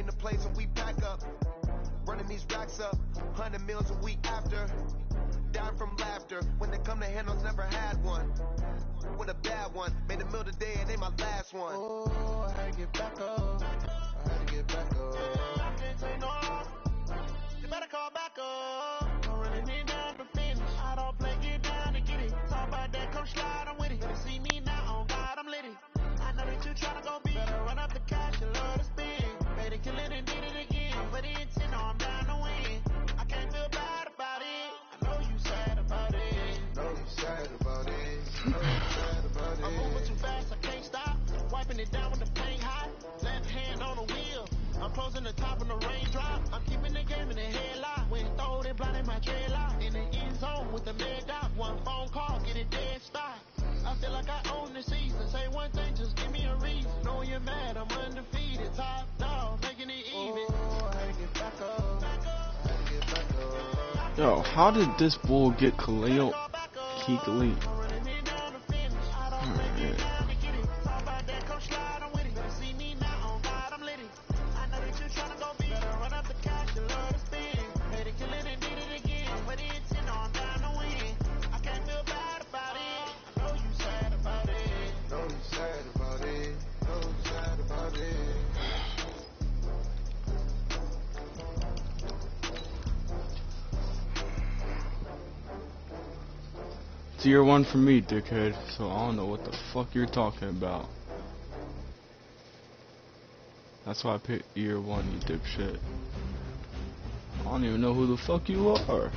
came to play, so we pack up. Running these racks up, 100 meals a week after. Dying from laughter, when they come to handles, never had one. With a bad one, made a meal today and ain't my last one. Oh, I had to get back up. I had to get back up. I can't take no. You better call back up. Don't really need down to finish. I don't play, get down to get it. Talk about that, come slide, I'm with it. Better see me now, on God, I'm lit it. I know that you tryna go big. Better run up the cash and love to spin. Made it, kill it, and did it again. But the intent, no, I'm down to win. I can't feel bad about it. I know you sad about it. Know you sad about it. Know you sad about it. I'm moving too fast, I can't stop. Wiping it down with the paint hot. Left hand on the wheel. I'm closing the top of the raindrop. I'm keeping the game in the headlock. When throwed it, blinding my dreadlock. In the end zone with the mad dot. One phone call, get it dead stop. I feel like I own the season. Say one thing, just give me a reason. Know you're mad, I'm undefeated. Top dog, making it even. Oh, I had to get back up. I had to get back up. Yo, how did this bull get Khalil? Khalil. It's year one for me, dickhead, so I don't know what the fuck you're talking about. That's why I picked year one, you dipshit. I don't even know who the fuck you are.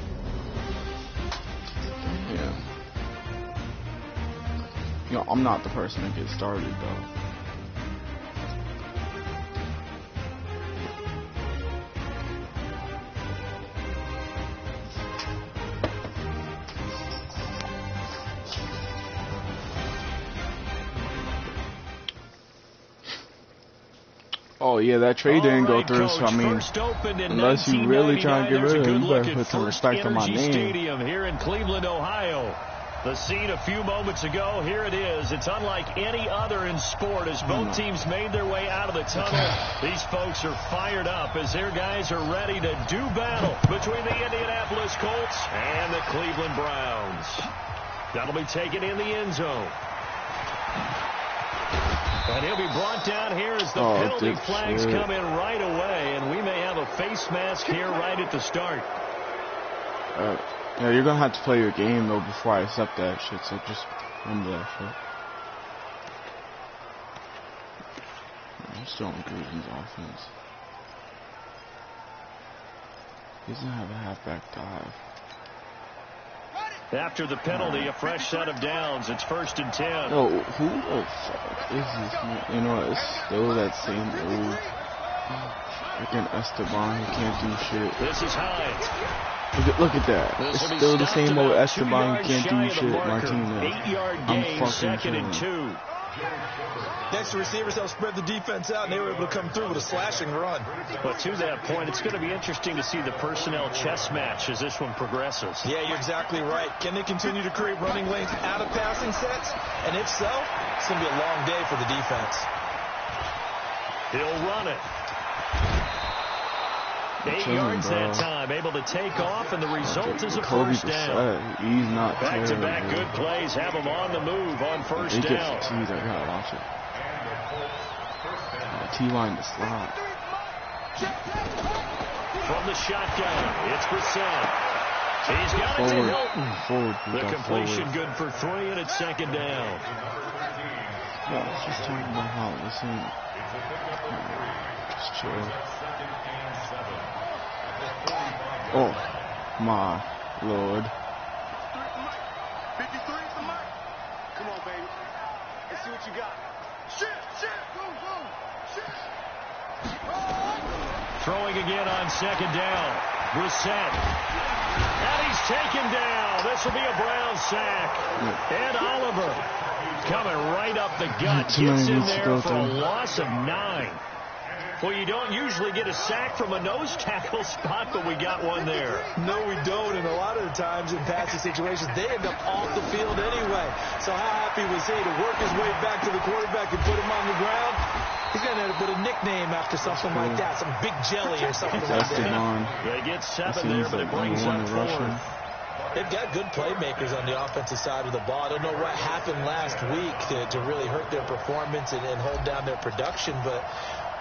Yeah. You know, I'm not the person to get started, though. Oh yeah, that trade didn't go through, so I mean, unless you really try to get rid of him, you better put some respect on my name. Stadium here in Cleveland, Ohio. The scene a few moments ago, here it is. It's unlike any other in sport as both teams made their way out of the tunnel. These folks are fired up as their guys are ready to do battle between the Indianapolis Colts and the Cleveland Browns. That'll be taken in the end zone. And he'll be brought down here as the penalty flags come in right away, and we may have a face mask here right at the start. Yeah, you're gonna have to play your game though before I accept that shit, so just remember that shit. I'm still on Griffin's offense. He doesn't have a halfback dive. After the penalty, a fresh set of downs. It's 1st and 10. Yo, who the fuck is this man? You know, it's still that same old freaking Esteban. He can't do shit. This is Hines. Look at that. It's still the same old Esteban. He can't do shit. Martinez. 8-yard gain, second and 2. Next to receivers, they'll spread the defense out, and they were able to come through with a slashing run. But to that point, it's going to be interesting to see the personnel chess match as this one progresses. Yeah, you're exactly right. Can they continue to create running lanes out of passing sets? And if so, it's going to be a long day for the defense. He'll run it. 8 yards that time, able to take off, and the result is a first down. He's not back-to-back good plays have him on the move on first down. I gotta watch it. T-line the slot. From the shotgun, it's Brissett. He's got it to Hilton. The completion good for 3, and it's 2nd down. Yeah, let's just talk about how this ain't. Just chill. Oh, my Lord. 53 for Mike. Come on, baby. Let's see what you got. Shit, boom, shit. Throwing again on 2nd down. Brissett. And he's taken down. This will be a Brown sack. Ed Oliver coming right up the gut. Gets in there for a loss of 9. Well, you don't usually get a sack from a nose tackle spot, but we got one there. No, we don't, and a lot of the times in passing situations, they end up off the field anyway. So how happy was he to work his way back to the quarterback and put him on the ground? He's going to end up with a nickname after something like that, some big jelly or something like that. They get 7 there, but it brings up 4. They've got good playmakers on the offensive side of the ball. I don't know what happened last week to really hurt their performance and hold down their production, but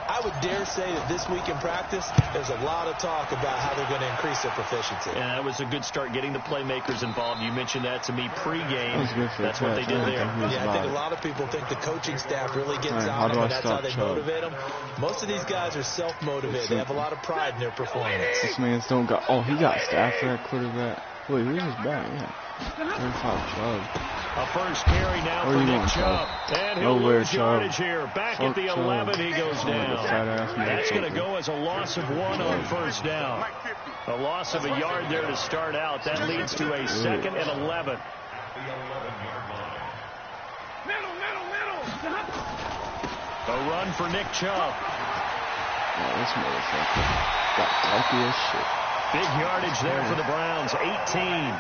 I would dare say that this week in practice, there's a lot of talk about how they're going to increase their proficiency. And that was a good start, getting the playmakers involved. You mentioned that to me pregame. That's what they did there. Yeah, I think a lot of people think the coaching staff really gets on them, and that's how they motivate them. Most of these guys are self-motivated. They have a lot of pride in their performance. This man's don't got. Oh, he got Stafford at quarterback. Wait, who's his back? Yeah. 35 Chubb. A first carry now for Nick Chubb. And he'll lose yardage here. Back at the 11, he goes down. That's going to go as a loss of 1 on first down. A loss of a yard there to start out. That leads to a 2nd and 11. A run for Nick Chubb. Oh, this motherfucker got lucky as shit. Big yardage there for the Browns, 18.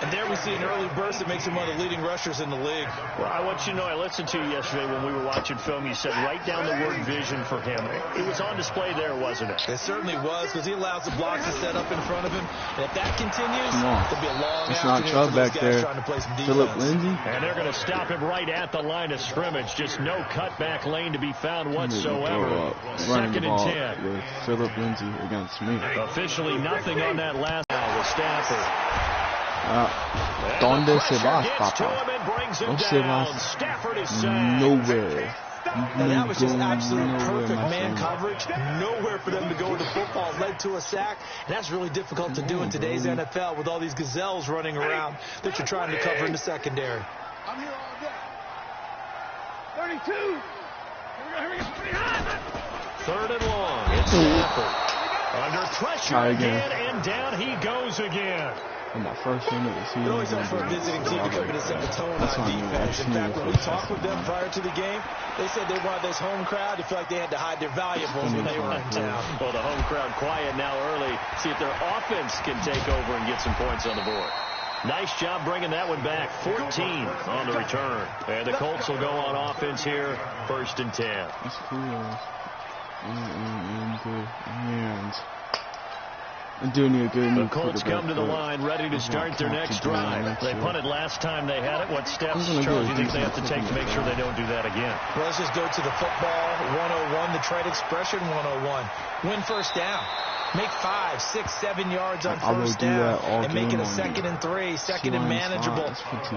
And there we see an early burst that makes him one of the leading rushers in the league. Well, I want you to know, I listened to you yesterday when we were watching film. You said write down the word vision for him. It was on display there, wasn't it? It certainly was, because he allows the blocks to set up in front of him. And if that continues, there'll be a long afternoon for those guys trying to play some defense. Philip Lindsay. And they're going to stop him right at the line of scrimmage. Just no cutback lane to be found whatsoever. 2nd and 10. With Philip Lindsay against me. Officially nothing on that last down with Stafford. ¿Dónde se vas, papá? No se vas nowhere. Now that was just absolute perfect man coverage. Nowhere for them to go with the football. Led to a sack. And that's really difficult to do in today's NFL with all these gazelles running around that you're trying to cover in the secondary. I'm here all day. 32. Here we go. 3rd and long. It's Stafford. Under pressure again, and down he goes again. On my first game of the season. It always helps for a visiting team to come in and set the tone on defense. In fact, when we talked with them prior to the game, they said they wanted this home crowd to feel like they had to hide their valuables when they were in town. Well, the home crowd quiet now early. See if their offense can take over and get some points on the board. Nice job bringing that one back. 14 on the return. And the Colts will go on offense here. 1st and 10. That's cool. And do need a good the Colts come to the line ready to start their next drive. They punted last time they had it. What steps, Charles, do you think they have to take to make sure they don't do that again? Well, let's just go to the football 101, the trade expression 101. Win first down. Make 5, 6, 7 yards on first down and make it a 2nd and 3, 2nd and manageable.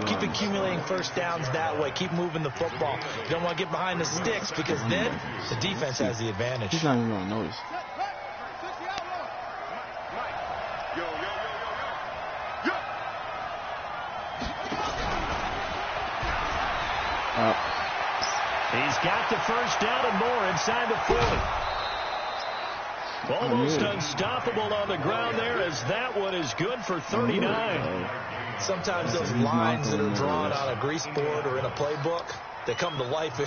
Keep accumulating first downs that way. Keep moving the football. You don't want to get behind the sticks because then the defense has the advantage. He's not even going to notice. He's got the first down and more inside the 40. Almost unstoppable on the ground there, as that one is good for 39. Sometimes those lines that are drawn on a grease board or in a playbook, they come to life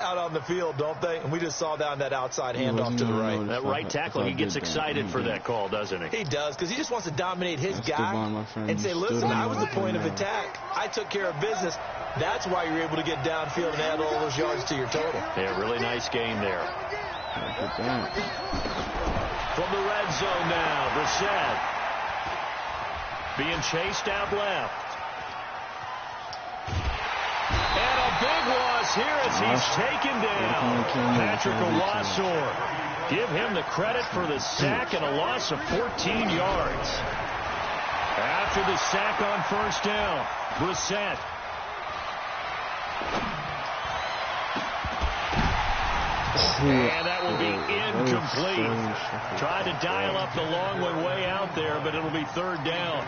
out on the field, don't they? And we just saw that on that outside handoff to the right. That right tackle, he gets excited for that call, doesn't he? He does, because he just wants to dominate his guy and say, listen, I was the point of attack. I took care of business. That's why you're able to get downfield and add all those yards to your total. Yeah, really nice game there. From the red zone now, Brissett being chased out left. And a big loss here as he's taken down. Patrick Owasor. Give him the credit for the sack and a loss of 14 yards. After the sack on first down, Brissett. And that will be incomplete. Tried to dial up the long one way out there, but it'll be 3rd down.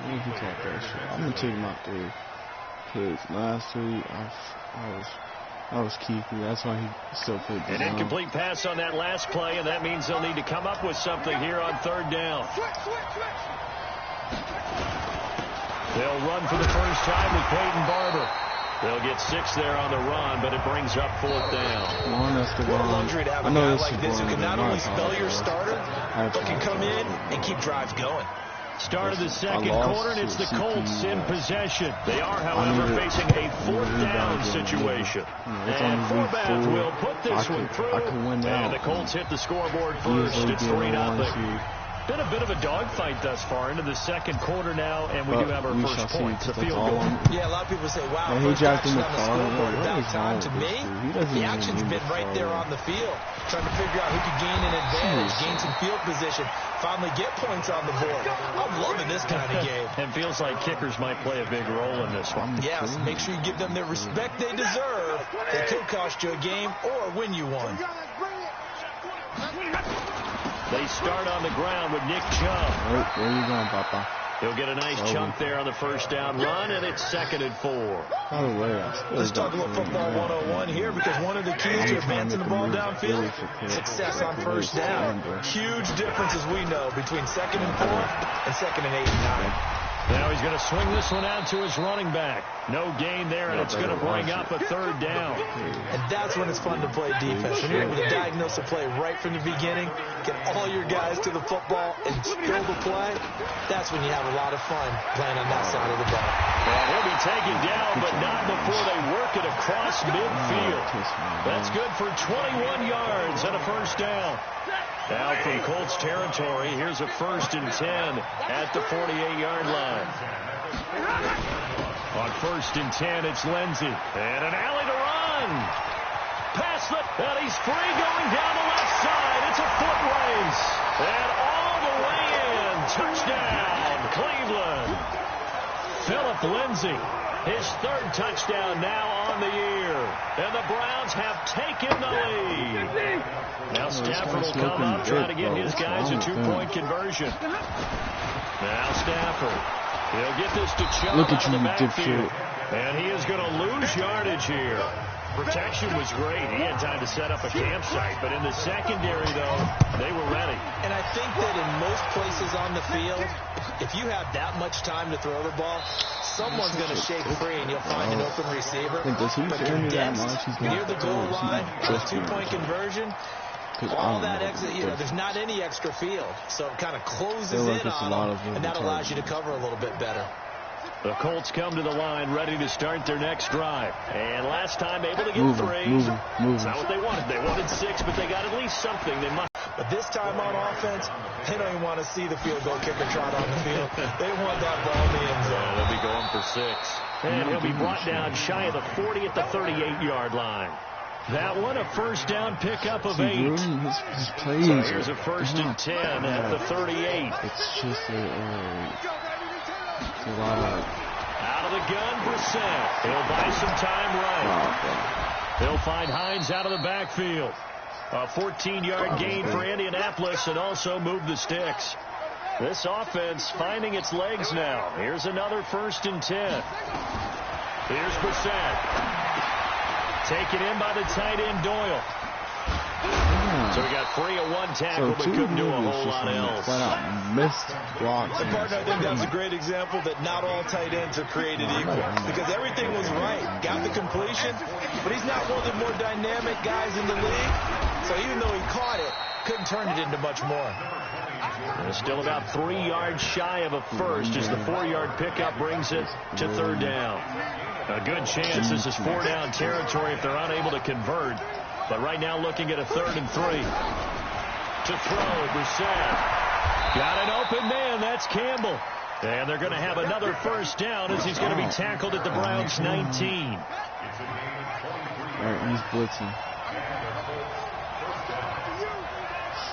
I'm going to take him out there. Because last week, I was key. That's why he still played the An incomplete pass on that last play, and that means they'll need to come up with something here on 3rd down. They'll run for the first time with Peyton Barber. They'll get 6 there on the run, but it brings up 4th down. What a luxury to have a guy like this who can not only spell your starter, but can come in and keep drives going. Start of the second quarter, and it's the Colts in possession. They are, however, facing a fourth down situation. And Forbath will put this one through. And the Colts hit the scoreboard first. It's 3-0. Been a bit of a dogfight thus far into the second quarter now, and we do have our first point, the field goal. Yeah, a lot of people say, wow, first action on the scoreboard about time. To me, the action's been right there on the field, trying to figure out who could gain an advantage, gain some field position, finally get points on the board. I'm loving this kind of game. And feels like kickers might play a big role in this one. Yes, make sure you give them the respect they deserve. They could cost you a game or win you one. They start on the ground with Nick Chubb. Where you going, Papa? He'll get a nice chunk there on the first down run, and it's 2nd and 4. Let's talk about football 101 here, because one of the keys to advancing the ball downfield, success on first down. Huge difference, as we know, between 2nd and 4 and 2nd and 8 and 9. Now he's going to swing this one out to his running back. No gain there, and it's going to bring up a 3rd down. And that's when it's fun to play defense. When you're able to diagnose a play right from the beginning, get all your guys to the football, and skill the play, that's when you have a lot of fun playing on that side of the ball. And he'll be taken down, but not before they work it across midfield. That's good for 21 yards and a first down. Now from Colts territory, here's a 1st and 10 at the 48-yard line. On 1st and 10, it's Lindsey. And an alley to run. Pass it, and he's free going down the left side. It's a foot race. And all the way in. Touchdown, Cleveland. Philip Lindsey, his 3rd touchdown now on the year. And the Browns have taken the lead. Now Stafford will come up, trying to get his guys a 2-point conversion. Now Stafford. He'll get this to Chubb out of the backfield. And he is going to lose yardage here. Protection was great. He had time to set up a campsite. But in the secondary, though, they were ready. And I think that in most places on the field, if you have that much time to throw the ball, someone's going to shake free and you'll find an open receiver. But condensed near the goal line for a 2-point conversion, all that extra, there's not any extra field. So it kind of closes in on them, and that allows you to cover a little bit better. The Colts come to the line ready to start their next drive. And last time able to get 3. It's not what they wanted. They wanted 6, but they got at least something. They must. But this time on offense, they don't even want to see the field goal kicker trot on the field. They want that ball in the end zone. They'll be going for 6. And he'll be brought down shy of the 40 at the 38-yard line. That one, a first down pickup of 8. His plays. So here's a 1st and 10 at the 38. It's just a lot of... Out of the gun, Brissett. He'll buy some time right. He'll find Hines out of the backfield. A 14-yard gain for Indianapolis, and also move the sticks. This offense finding its legs now. Here's another 1st and 10. Here's Brissett. Taken in by the tight end, Doyle. So we got 3 of 1 tackle, but couldn't do a whole lot else. Missed blocks. The partner, I think that's a great example that not all tight ends are created equal, because everything was right. Got the completion, but he's not one of the more dynamic guys in the league. So even though he caught it, couldn't turn it into much more. And still about 3 yards shy of a first as the 4-yard pickup brings it to 3rd down. A good chance this is 4-down territory if they're unable to convert. But right now looking at a 3rd and 3. To throw, Brissett. Got an open man. That's Campbell. And they're going to have another first down as he's going to be tackled at the Browns' 19. All right, he's blitzing.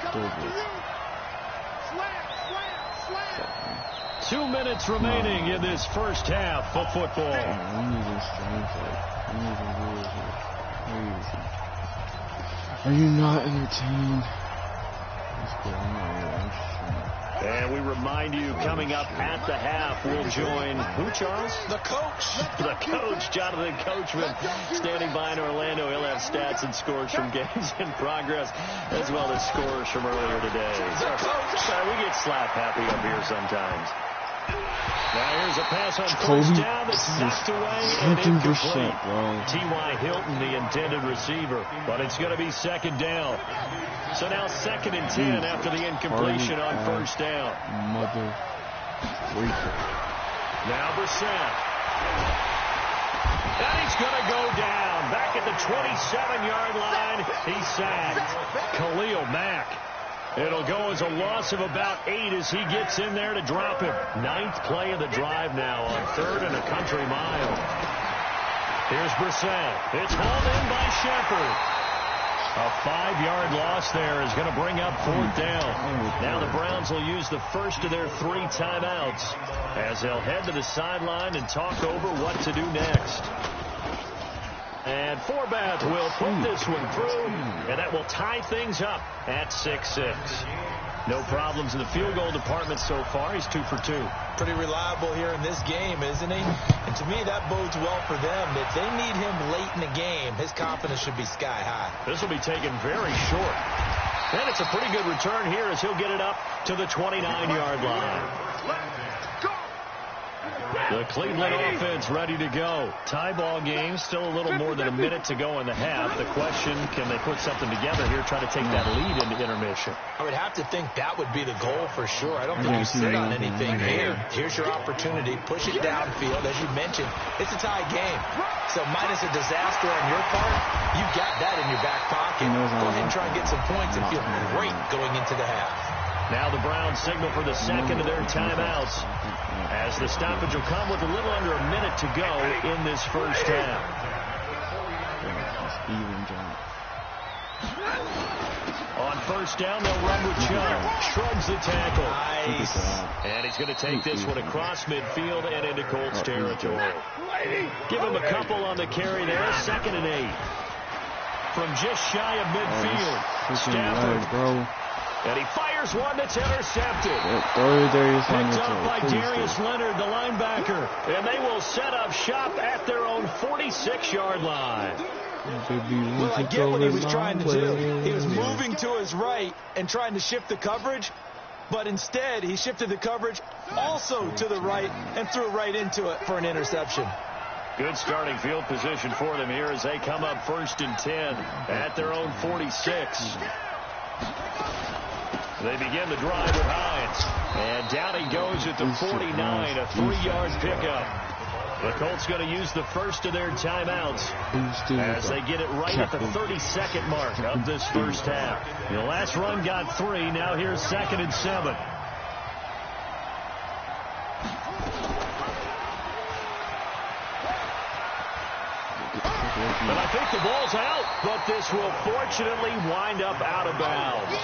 Still blitzing. 2 minutes remaining in this first half of football. Are you not entertained? And we remind you, coming up at the half, we'll join who, Charles? The coach. The coach, Jonathan Coachman, standing by in Orlando. He'll have stats and scores from games in progress, as well as scores from earlier today. The coach. We get slap happy up here sometimes. Now here's a pass on first down that's knocked away and incomplete. T.Y. Hilton, the intended receiver, but it's going to be 2nd down. So now 2nd and 10 after the incompletion on first down. Now Brissett. And he's going to go down. Back at the 27-yard line. He's sacked. Khalil Mack. It'll go as a loss of about 8 as he gets in there to drop him. 9th play of the drive now on 3rd and a country mile. Here's Brissett. It's hauled in by Shepard. A 5-yard loss there is going to bring up 4th down. Now the Browns will use the first of their 3 timeouts as they'll head to the sideline and talk over what to do next. And Forbath will put this one through, and that will tie things up at 6-6. No problems in the field goal department so far. He's 2 for 2. Pretty reliable here in this game, isn't he? And to me, that bodes well for them. If they need him late in the game, his confidence should be sky high. This will be taken very short. And it's a pretty good return here as he'll get it up to the 29-yard line. The Cleveland offense ready to go. Tie ball game, still a little more than a minute to go in the half. The question, can they put something together here, try to take that lead into intermission? I would have to think that would be the goal for sure. I don't think you sit on anything here. Here's your opportunity. Push it downfield. As you mentioned, it's a tie game. So minus a disaster on your part, you've got that in your back pocket. Go ahead and try and get some points and feel great going into the half. Now the Browns signal for the second of their timeouts as the stoppage will come with a little under a minute to go in this first half. On first down, they'll run with Chubb. Shrugs the tackle. Nice. And he's going to take this one across midfield and into Colts territory. Give him a couple on the carry there. 2nd and 8. From just shy of midfield. Stafford. And he fires one that's intercepted. Picked up by Darius Leonard, the linebacker. And they will set up shop at their own 46-yard line. Well, I get what he was trying to do. He was moving to his right and trying to shift the coverage. But instead, he shifted the coverage also to the right and threw right into it for an interception. Good starting field position for them here as they come up 1st and 10 at their own 46. They begin the drive with Hines. And down he goes at the 49, a 3-yard pickup. The Colts going to use the first of their timeouts as they get it right at the 32nd mark of this first half. The last run got 3. Now here's 2nd and 7. But I think the ball's out, but this will fortunately wind up out of bounds.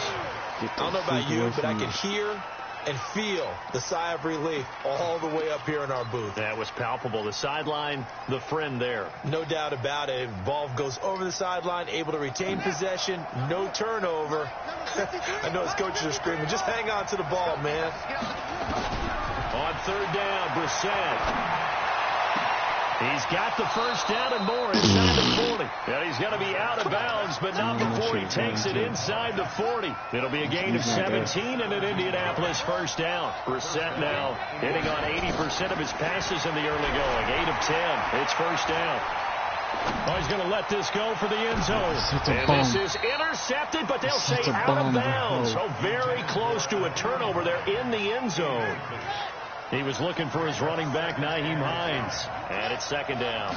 I don't know about you, but I can hear and feel the sigh of relief all the way up here in our booth. That was palpable. The sideline, the friend there. No doubt about it. Ball goes over the sideline, able to retain possession, no turnover. I know his coaches are screaming, just hang on to the ball, man. On 3rd down, Brissett. He's got the first down and more inside the 40. And he's going to be out of bounds, but not before he takes it inside the 40. It'll be a gain of 17 and an Indianapolis first down. Brissett now hitting on 80% of his passes in the early going. 8 of 10. It's first down. Oh, he's going to let this go for the end zone. And this is intercepted, but they'll say out of bounds. So very close to a turnover there in the end zone. He was looking for his running back, Nyheim Hines. And it's 2nd down.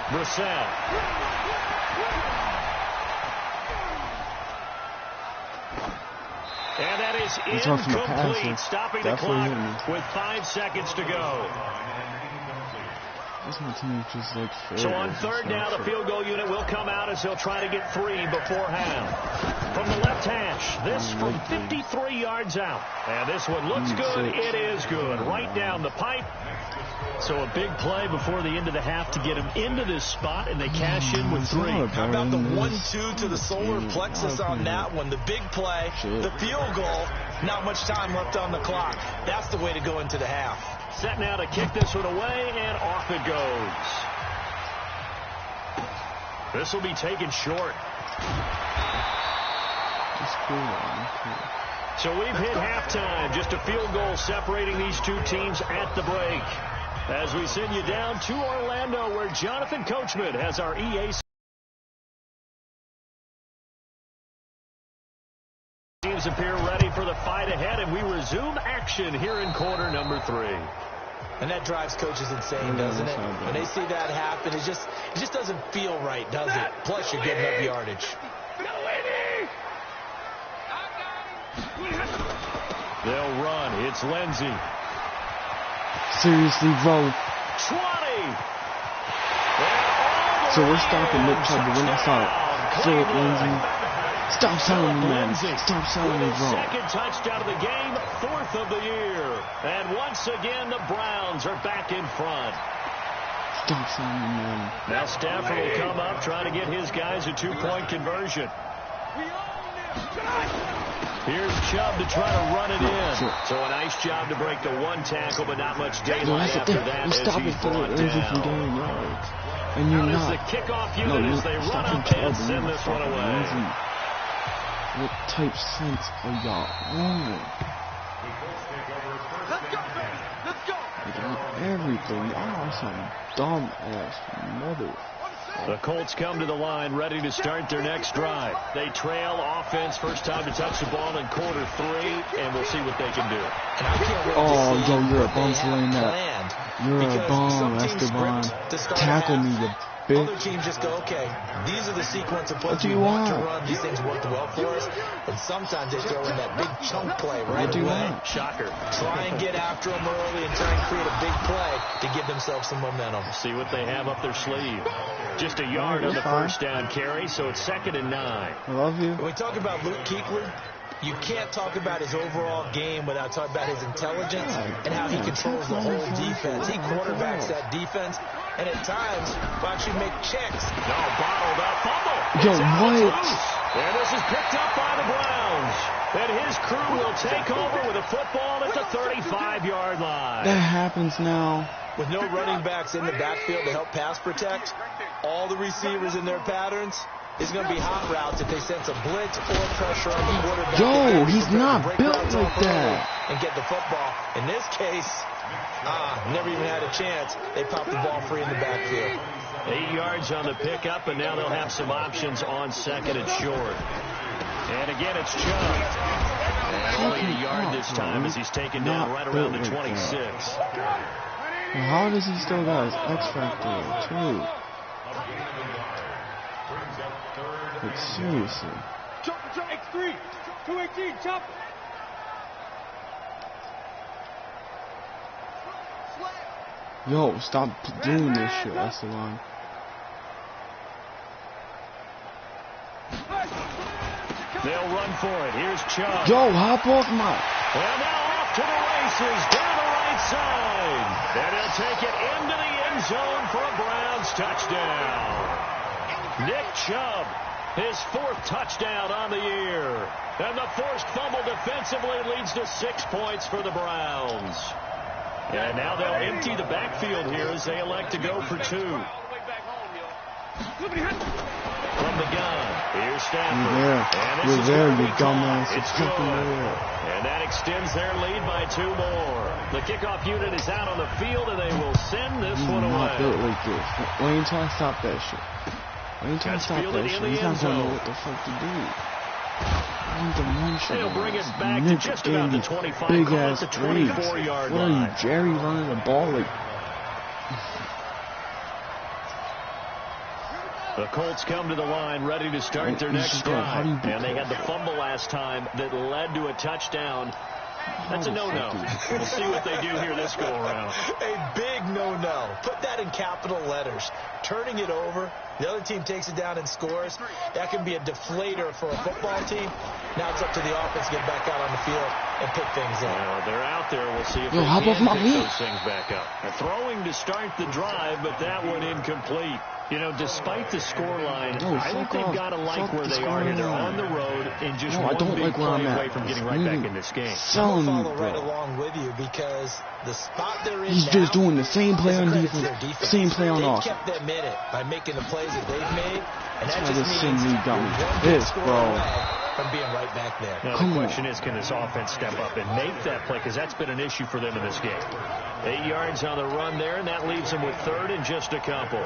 Brissett. And that is incomplete, stopping the clock with 5 seconds to go. So on 3rd down, the field goal unit will come out as they'll try to get 3 before half. From the left hash, this from 53 yards out. And this one looks good. It is good. Right down the pipe. So a big play before the end of the half to get him into this spot, and they cash in with 3. How about the 1-2 to the solar plexus on that one? The big play, the field goal, not much time left on the clock. That's the way to go into the half. Set now to kick this one away, and off it goes. This will be taken short. So we've hit halftime. Just a field goal separating these two teams at the break. As we send you down to Orlando, where Jonathan Coachman has our EA players appear ready for the fight ahead, and we resume action here in quarter number 3. And that drives coaches insane, doesn't it? When they see that happen, it just doesn't feel right, does it? Plus, you're giving up yardage. They'll run. It's Lindsey. Seriously, bro. 20. So we're stopping Nick Chubb, but we're not stopping Philip Lindsey. Stop selling me, man. Stop selling me, bro. Second touchdown of the game, 4th of the year. And once again, the Browns are back in front. Stop selling me, man. Now Stafford will come up, trying to get his guys a 2-point conversion. Here's Chubb to try to run it in. So a nice job to break the 1 tackle, but not much daylight after that as he's brought down. And you're Now not. the kickoff unit as they run up and send this one away. What type sense are y'all on? Let's go. Everything. Y'all are some dumb ass mother. The Colts come to the line ready to start their next drive. They trail offense, first time to touch the ball in quarter 3, and we'll see what they can do. Oh, yo, you're a bum for laying that. You're a bum, Esteban. Tackle me, you bitch. Other teams just go, okay, these are the sequence of plays we want to run. These things worked well for us. And sometimes they throw in that big chunk play right away. Shocker. Try and get after them early and try and create a big play to give themselves some momentum. See what they have up their sleeve. Just a yard on the first down carry, so it's 2nd and 9. I love you. When we talk about Luke Kuechly, you can't talk about his overall game without talking about his intelligence and how he controls the whole defense. He quarterbacks that defense, and at times will actually make checks. No, bottled up fumble. Yo, what? And this is picked up by the Browns. And his crew will take over with a football at the 35-yard line. That happens now. With no running backs in the backfield to help pass protect, all the receivers in their patterns, it's going to be hot routes if they sense a blitz or pressure on the quarterback. Yo, he's not built like that. And get the football. In this case, never even had a chance. They popped the ball free in the backfield. 8 yards on the pickup, and now they'll have some options on 2nd and short. And again, it's Chubb. Only a yard this time as he's taken down right around the 26. How does he still got his X factor, too? But seriously. X3, 218, chop. Yo, stop doing this shit, Esteban. They'll run for it. Here's Chubb. Yo, hop off my... And now off to the races down the right side. And he'll take it into the end zone for a Browns touchdown. Nick Chubb, his 4th touchdown on the year. And the forced fumble defensively leads to 6 points for the Browns. And now they'll empty the backfield here as they elect to go for 2. From the gun, here's Stafford. You're there, you dumbass. It's good. And that extends their lead by 2 more. The kickoff unit is out on the field, and they will send this one away. Not built like this. Wait until I stop that shit. Wait until I stop that shit. He's not going to know what the fuck to do. They'll bring it back to just about the 25, big call ass it the 24-yard line. What are you, Jerry, running the ball like... The Colts come to the line ready to start their next drive. And they had the fumble last time that led to a touchdown. That's a no-no. We'll see what they do here this go-around. A big no-no. Put that in capital letters. Turning it over, the other team takes it down and scores. That can be a deflator for a football team. Now it's up to the offense to get back out on the field and pick things up. Well, they're out there. We'll see if they can pick those things back up. Throwing to start the drive, but that one incomplete. You know, despite the scoreline, I think they've got to like where they are here. They're on the road and just one big play away from getting right back in this game. I'm going to follow right along with you because the spot they're in He's just doing the same play on defense, same play on offense. They kept them in it by making the plays that they've made, and that just means me dumb. This, bro. From being right back there. Now, the question is, can this offense step up and make that play? Because that's been an issue for them in this game. 8 yards on the run there, and that leaves them with 3rd and just a couple.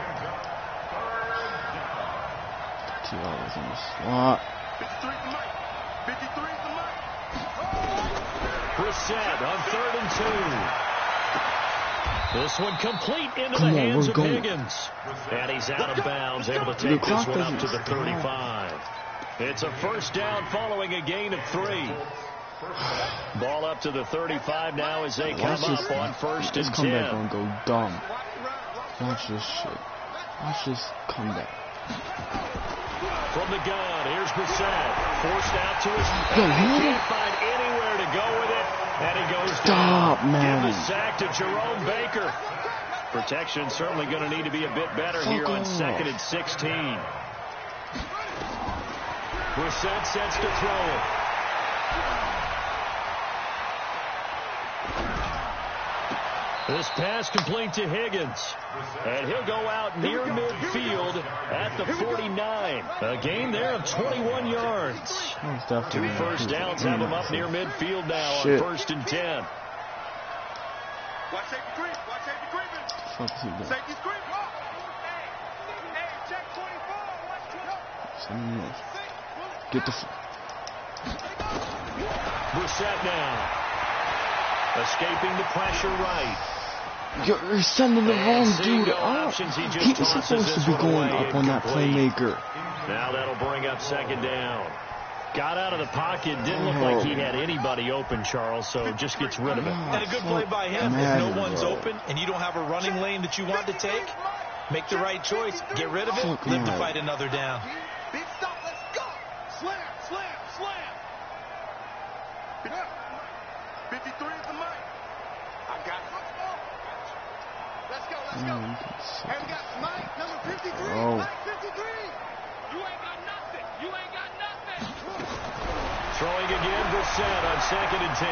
$2 in the slot. Brissett on 3rd and 2. This one complete into the hands of Higgins. And he's out of bounds, able to take this one up to the 35. It's a first down following a gain of 3. Ball up to the 35 now as they come up on 1st and 10. This comeback gonna go dumb. Watch this shit. Watch this comeback. From the gun, here's Brissett. Forced out to his Yo, he can't find anywhere to go with it. And he goes Stop, down. man. Give the sack to Jerome Baker. Protection certainly going to need to be a bit better here on 2nd and 16. Brissett sets to throw it. This pass complete to Higgins. And he'll go out near midfield at the 49. A gain there of 21 yards. 2 first downs have him up near midfield now on 1st and 10. Watch safety creep. Watch safety creeping. Fuck is he doing? Safety's creep. Hey, check 24. Watch 24. Get the Brissett now. Escaping the pressure right. You're sending the wrong dude up. He was supposed to be going up on that playmaker. Now that'll bring up 2nd down. Got out of the pocket. Didn't look like he had anybody open, Charles, so just gets rid of it. And a good play by him. If no one's open and you don't have a running lane that you want to take, make the right choice. Get rid of it. Live to fight another down. Big stop. Let's go. Slam, slam, slam. 53 is the mic. I got it. Let's go, let's go. Hey, we got Mike, number 53. Oh. Mike, 53. You ain't got nothing. You ain't got nothing. Throwing again, Brissett on 2nd and 10.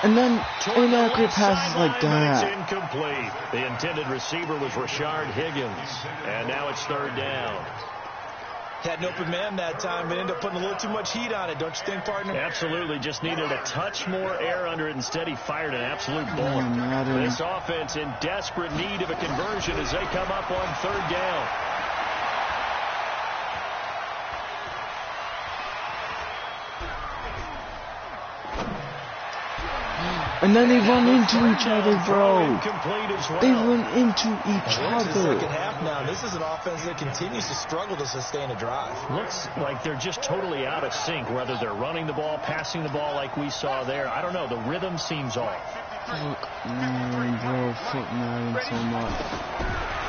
And then inaccurate passes like that. It's incomplete. The intended receiver was Rashard Higgins. And now it's 3rd down. Had an open man that time, but ended up putting a little too much heat on it, don't you think, partner? Absolutely. Just needed a touch more air under it. Instead, he fired an absolute bullet. This offense in desperate need of a conversion as they come up on 3rd down. And then they run into each other, bro. They run into each other. Second half now. This is an offense that continues to struggle to sustain a drive. Looks like they're just totally out of sync, whether they're running the ball, passing the ball like we saw there. I don't know. The rhythm seems off. Fuck, man, bro. Fuck, man, so much.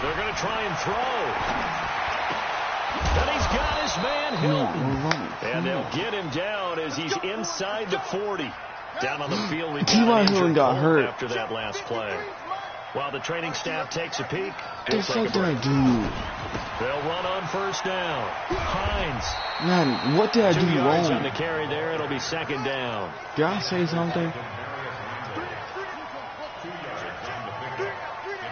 They're going to try and throw. And he's got his man, Hilton. And they'll get him down as he's inside the 40. Down on the field, T.Y. Hilton got hurt after that last play. While the training staff takes a peek, what the fuck did I do? They'll run on 1st down. Hines. Man, what did I do 2 yards wrong? on the carry there. It'll be 2nd down. Did I say something?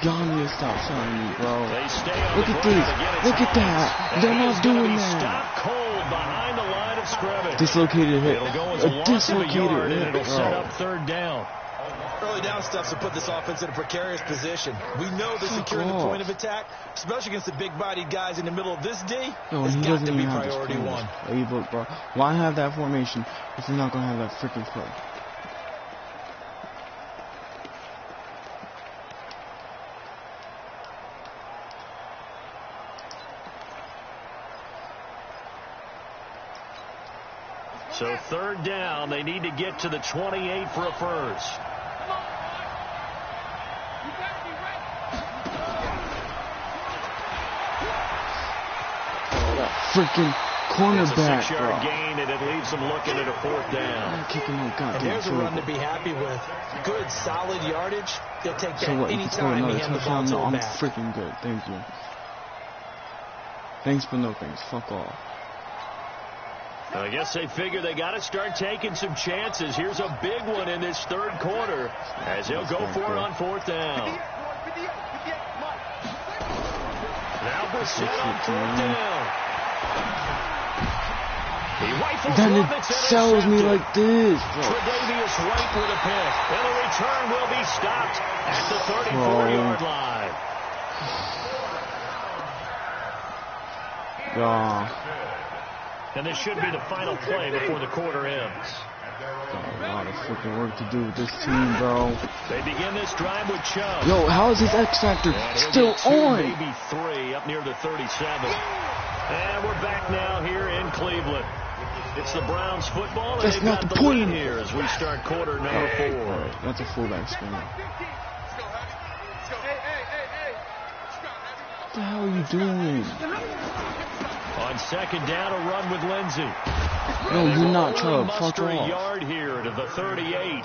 Y'all need to stop showing me, bro. They stay on Look at this. Look at that. They're not doing that. Stop cold behind the line of scrimmage. Dislocated hit. It'll go as A a loss of a yard, hit. and it'll set up 3rd down. Early down stuff to put this offense in a precarious position. We know that securing the point of attack, especially against the big-bodied guys in the middle of this day, has got to be priority 1. Hey, look, bro. Why have that formation if you're not going to have that freaking play? So 3rd down, they need to get to the 28 for a first. Freaking cornerback, it's a 6-yard gain, and it leaves them looking at a 4th down. And there's a run to be happy with. Good, solid yardage. They'll take that anytime you hand the ball to the I'm back. freaking good. Thank you. Thanks, but no thanks. Fuck off. I guess they figure they got to start taking some chances. Here's a big one in this 3rd quarter as they'll go for it on 4th down. Now Brissett on 4th down. Then it sells me like this, bro. Tre'Davious White with a pick. And the return will be stopped at the 34-yard line. And this should be the final play before the quarter ends. Got a lot of freaking work to do with this team, bro. They begin this drive with Chubb. Yo, how is his X Factor still on? Maybe 3 up near the 37. And we're back now here in Cleveland. It's the Browns football, and that's they've not got the the point lead here as we start quarter number 4. Right, that's a fullback screen. What the hell are you doing? On second down, a run with Lindsey. No, you're not Chubb. Fuck Muster a off. yard here to the 38.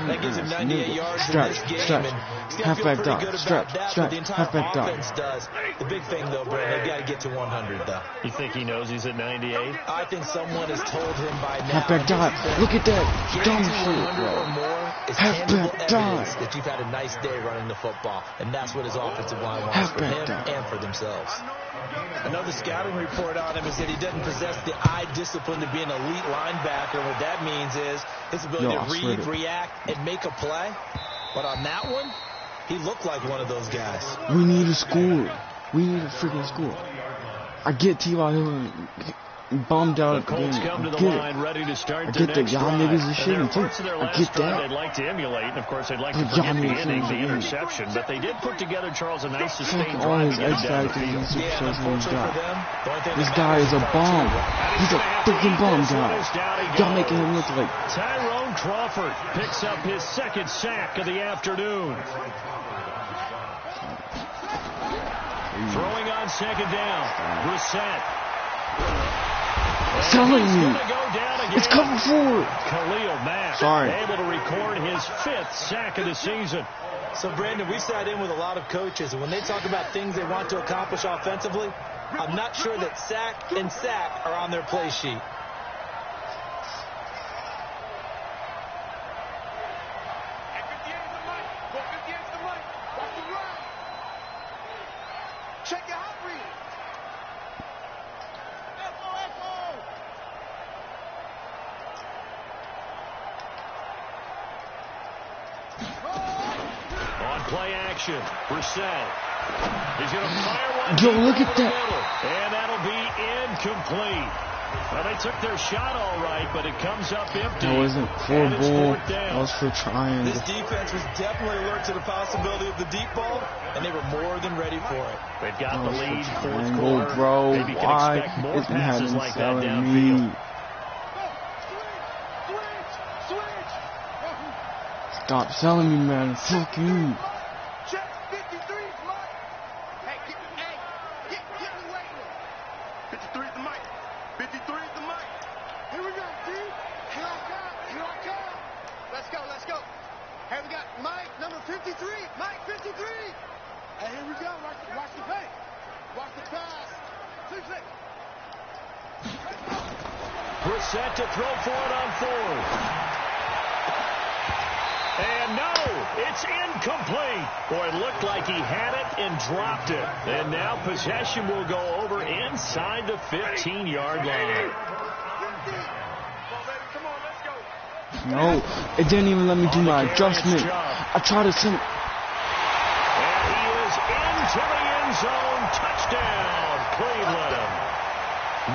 That gives him 98 yards Strap, in this game. strap. And he's got to Halfback feel dot. pretty good Strap, about that, strap. but the entire Halfback dot. offense does. The big thing, though, bro, they've got to get to 100, though. You think he knows he's at 98? I think someone has told him by now. Halfback dot. Look at that. Dumb Getting to shit, 100 or bro. more is Halfback tangible dot. evidence that you've had a nice day running the football. And that's what his offensive line wants for him and for themselves. Another scouting report on him is that he doesn't possess the eye discipline to be an elite linebacker. What that means is his ability to read, react, and make a play. But on that one, he looked like one of those guys. We need a score. We need a freaking score. I get T.Y. Hill bummed out at the game. Colts come to the line ready to start I get that y'all niggas is shitting too. I get that. They'd like to emulate, and of course they'd like to forget the inning, the interception, but they did put together, Charles, a nice sustained all drive his to get X him down the factors and field. super shows what he's got. This This guy is a bomb. He's a freaking bomb, guys. Y'all making him look like Tyrone Crawford picks up his second sack of the afternoon. Throwing on second down. Brissett. telling me. It's cover 4. Khalil Mack able to record his 5th sack of the season. So, Brandon, we sat in with a lot of coaches, and when they talk about things they want to accomplish offensively, I'm not sure that sack and sack are on their play sheet. Check your hot read. On play action, Brissett. He's going to fire one. Yo, look at that. And that'll be incomplete. Well, they took their shot all right, but it comes up empty. That wasn't for ball. That was for trying. This defense was definitely alert to the possibility of the deep ball, and they were more than ready for it. They've got the lead, fourth Triangle, quarter. bro. Maybe can Why expect more is he passes having like that selling downfield. me? Stop selling me, man. Fuck you. Check 53 is Mike. Hey, get me waiting. 53 is the mic. 53 is the mic. Here we go, D. Here I come. Here I come. Let's go. Hey, we got Mike, number 53. Mike, 53. Hey, here we go. Watch the pass. Watch the pass. 6. Brissett to throw for it on 4th. And no, it's incomplete. Boy, it looked like he had it and dropped it. And now possession will go over inside the 15-yard line. No, it didn't even let me do my adjustment. I tried to send. And he is into the end zone. Touchdown, Cleveland.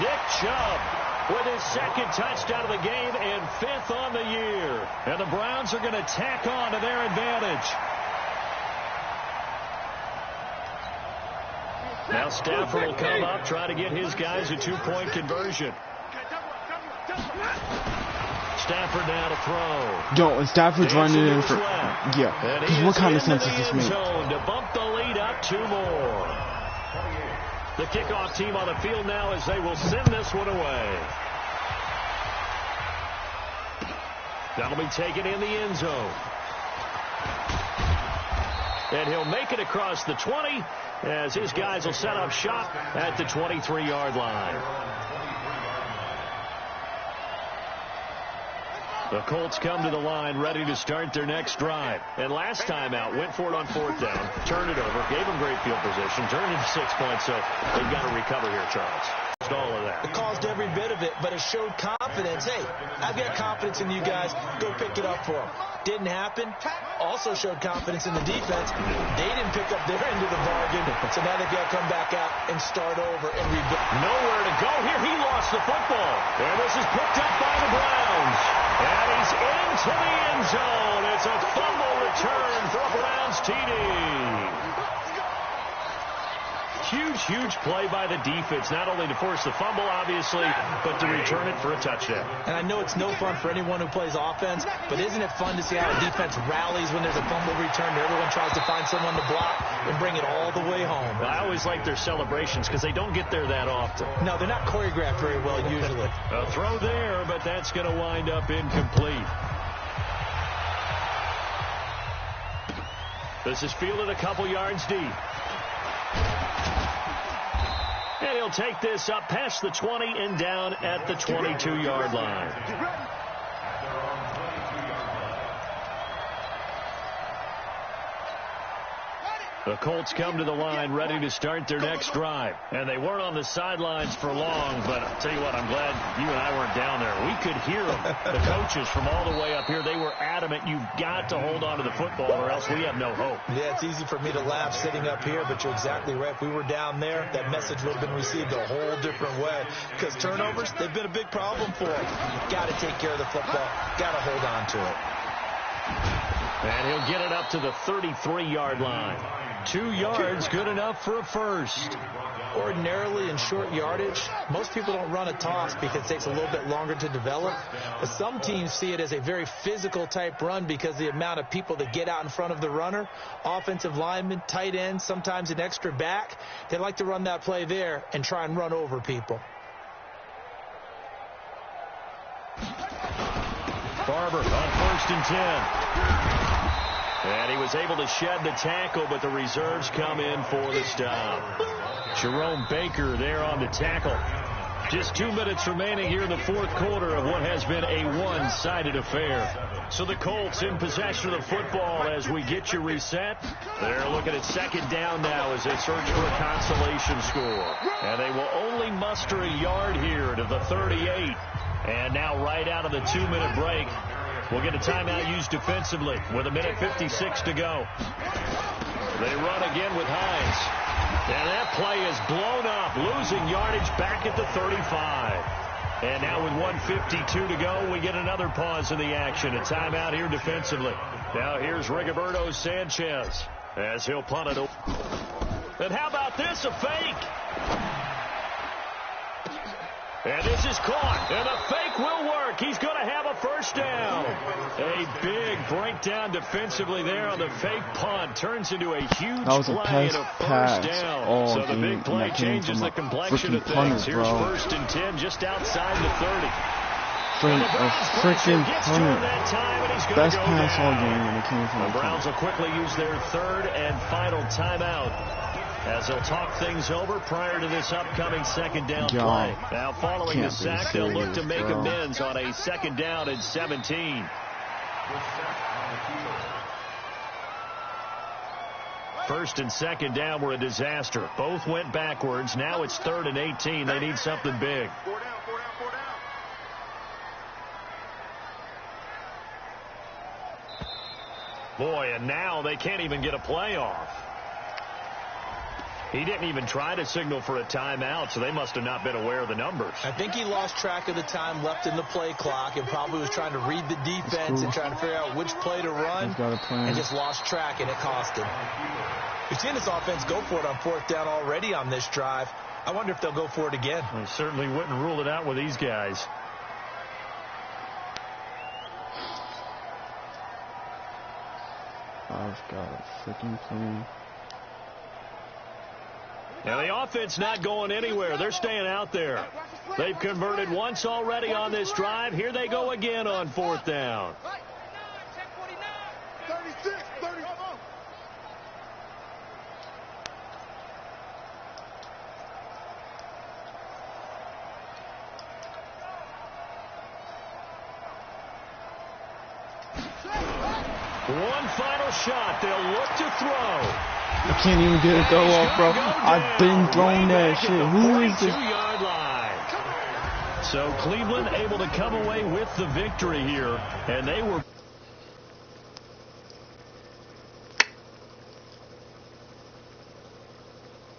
Nick Chubb with his 2nd touchdown of the game and 5th on the year. And the Browns are going to tack on to their advantage. Now Stafford will come up, try to get his guys a 2-point conversion. Stafford now to throw. Yo, and Stafford's running in for. Yeah, because what kind of sense does this make? To bump the lead up 2 more. The kickoff team on the field now as they will send this one away. That'll be taken in the end zone. And he'll make it across the 20 as his guys will set up shop at the 23-yard line. The Colts come to the line ready to start their next drive. And last time out, went for it on 4th down, turned it over, gave them great field position, turned into 6 points, so they've got to recover here, Charles. all of that. It caused every bit of it, but it showed confidence. Hey, I've got confidence in you guys. Go pick it up for them. Didn't happen. Also showed confidence in the defense. They didn't pick up their end of the bargain, so now they've got to come back out and start over and rebuild. Nowhere to go here. He lost the football. And this is picked up by the Browns. And he's into the end zone. It's a fumble return for a Browns TD. Huge play by the defense, not only to force the fumble, obviously, but to return it for a touchdown. And I know it's no fun for anyone who plays offense, but isn't it fun to see how a defense rallies when there's a fumble return and everyone tries to find someone to block and bring it all the way home? I always like their celebrations because they don't get there that often. No, they're not choreographed very well usually. A throw there, but that's going to wind up incomplete. This is fielded a couple yards deep. And he'll take this up past the 20 and down at the 22-yard line. The Colts come to the line ready to start their next drive. And they weren't on the sidelines for long, but I'll tell you what, I'm glad you and I weren't down there. We could hear them, the coaches from all the way up here. They were adamant, you've got to hold on to the football or else we have no hope. Yeah, it's easy for me to laugh sitting up here, but you're exactly right. If we were down there, that message would have been received a whole different way. Because turnovers, they've been a big problem for them. You've got to take care of the football. Got to hold on to it. And he'll get it up to the 33-yard line. 2 yards, good enough for a first. Ordinarily in short yardage, most people don't run a toss because it takes a little bit longer to develop. But some teams see it as a very physical type run because the amount of people that get out in front of the runner, offensive linemen, tight ends, sometimes an extra back, they like to run that play there and try and run over people. Barber on 1st and 10. And he was able to shed the tackle, but the reserves come in for the stop. Jerome Baker there on the tackle. Just 2 minutes remaining here in the fourth quarter of what has been a one-sided affair. So the Colts in possession of the football as we get you reset. They're looking at second down now as they search for a consolation score. And they will only muster a yard here to the 38. And now right out of the 2-minute break, we'll get a timeout used defensively with 1:56 to go. They run again with Hines. And that play is blown up, losing yardage back at the 35. And now with 1:52 to go, we get another pause in the action. A timeout here defensively. Now here's Rigoberto Sanchez as he'll punt it. And how about this, a fake? And this is caught, and the fake will work. He's going to have a first down. A big breakdown defensively there on the fake punt. Turns into a huge play and a first down. So the big play changes the complexion of things. Here's 1st and 10 just outside the 30. A freaking punter. Best pass all game when it came from the Browns will quickly use their 3rd and final timeout as they'll talk things over prior to this upcoming second down play. Now following the sack, they'll look to make amends on a 2nd down and 17. First and 2nd down were a disaster. Both went backwards. Now it's 3rd and 18. They need something big. 4 down, 4 down, 4 down. Boy, and now they can't even get a play off. He didn't even try to signal for a timeout, so they must have not been aware of the numbers. I think he lost track of the time left in the play clock and probably was trying to read the defense and trying to figure out which play to run and just lost track, and it cost him. We've seen this offense go for it on 4th down already on this drive. I wonder if they'll go for it again. They certainly wouldn't rule it out with these guys. I've got a freaking plan. Now the offense not going anywhere. They're staying out there. They've converted once already on this drive. Here they go again on 4th down. 36, 30. One final shot. They'll look to throw. I can't even get a throw off, bro. I've been throwing that shit. Who is this? 2-yard line. So Cleveland able to come away with the victory here, and they were